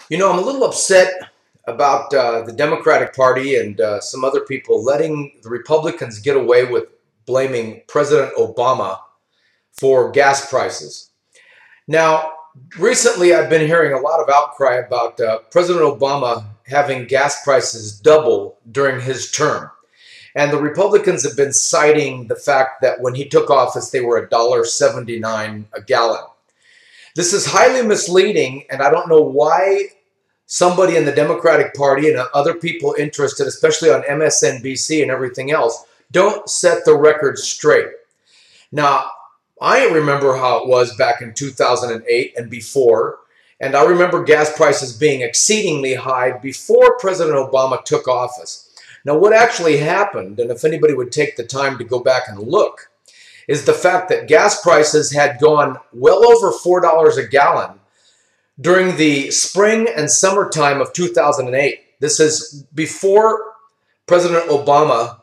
You know, I'm a little upset about the Democratic Party and some other people letting the Republicans get away with blaming President Obama for gas prices. Now, recently I've been hearing a lot of outcry about President Obama having gas prices double during his term. And the Republicans have been citing the fact that when he took office, they were $1.79 a gallon. This is highly misleading, and I don't know why somebody in the Democratic Party and other people interested, especially on MSNBC and everything else, don't set the record straight. Now, I remember how it was back in 2008 and before, and I remember gas prices being exceedingly high before President Obama took office. Now, what actually happened, and if anybody would take the time to go back and look, is the fact that gas prices had gone well over $4 a gallon during the spring and summertime of 2008. This is before President Obama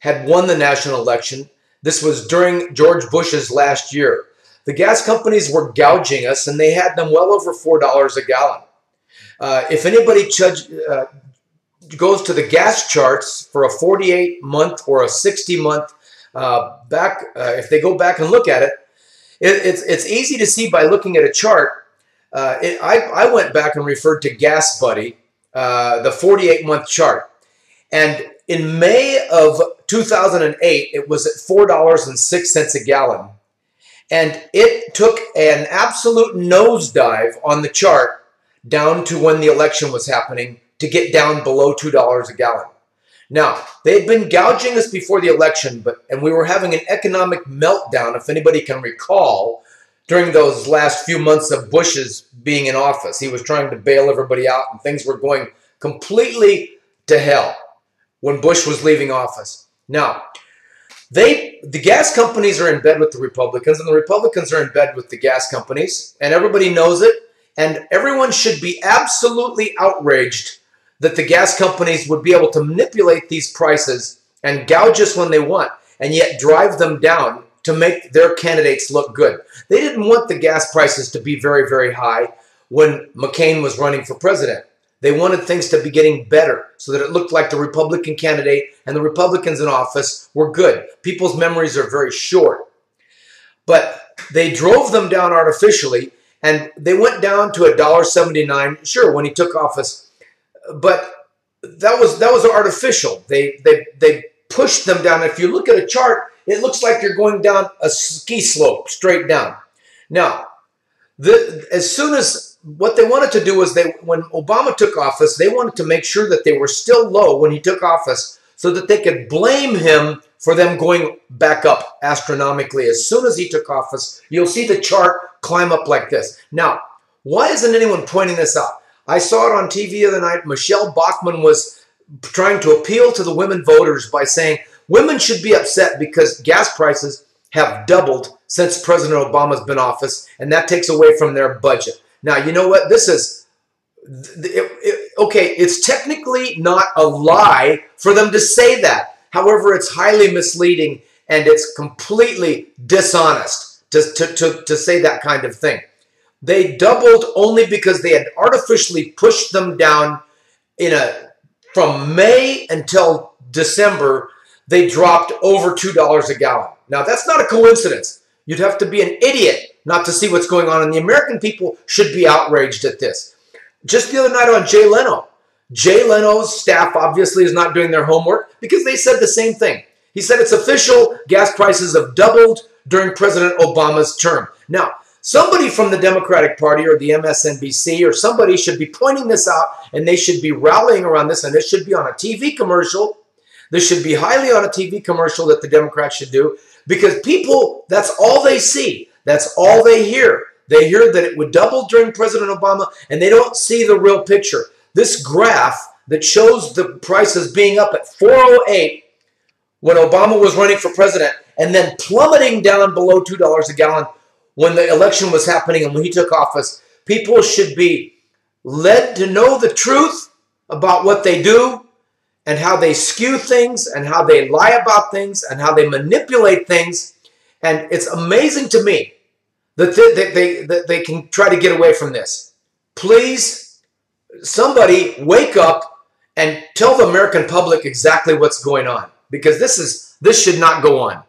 had won the national election. This was during George Bush's last year. The gas companies were gouging us, and they had them well over $4 a gallon. If anybody goes to the gas charts for a 48-month or a 60-month if they go back and look at it, it's easy to see by looking at a chart. I went back and referred to Gas Buddy, the 48-month chart. And in May of 2008, it was at $4.06 a gallon. And it took an absolute nosedive on the chart down to when the election was happening to get down below $2 a gallon. Now, they had been gouging us before the election, and we were having an economic meltdown, if anybody can recall, during those last few months of Bush's being in office. He was trying to bail everybody out, and things were going completely to hell when Bush was leaving office. Now, the gas companies are in bed with the Republicans, and the Republicans are in bed with the gas companies, and everybody knows it, and everyone should be absolutely outraged that the gas companies would be able to manipulate these prices and gouge us when they want, and yet drive them down to make their candidates look good. They didn't want the gas prices to be very, very high when McCain was running for president. They wanted things to be getting better so that it looked like the Republican candidate and the Republicans in office were good. People's memories are very short. But they drove them down artificially, and they went down to $1.79, sure, when he took office. But that was artificial. They pushed them down. If you look at a chart, it looks like you're going down a ski slope straight down. Now, as soon as what they wanted to do was when Obama took office, they wanted to make sure that they were still low when he took office so that they could blame him for them going back up astronomically. As soon as he took office, you'll see the chart climb up like this. Now, why isn't anyone pointing this out? I saw it on TV the other night. Michelle Bachmann was trying to appeal to the women voters by saying women should be upset because gas prices have doubled since President Obama's been in office, and that takes away from their budget. Now, you know what? This is, okay, it's technically not a lie for them to say that. However, it's highly misleading, and it's completely dishonest to say that kind of thing. They doubled only because they had artificially pushed them down from May until December. They dropped over $2 a gallon. Now, that's not a coincidence. You'd have to be an idiot not to see what's going on, and the American people should be outraged at this. Just the other night on Jay Leno's staff obviously is not doing their homework because they said the same thing. He said it's official, gas prices have doubled during President Obama's term. Now, somebody from the Democratic Party or the MSNBC or somebody should be pointing this out, and they should be rallying around this, and this should be on a TV commercial. This should be highly on a TV commercial that the Democrats should do, because people, that's all they see. That's all they hear. They hear that it would double during President Obama, and they don't see the real picture. This graph that shows the prices being up at 408 when Obama was running for president and then plummeting down below $2 a gallon when the election was happening and when he took office, people should be led to know the truth about what they do and how they skew things and how they lie about things and how they manipulate things. And it's amazing to me that they can try to get away from this. Please somebody wake up and tell the American public exactly what's going on, because this should not go on.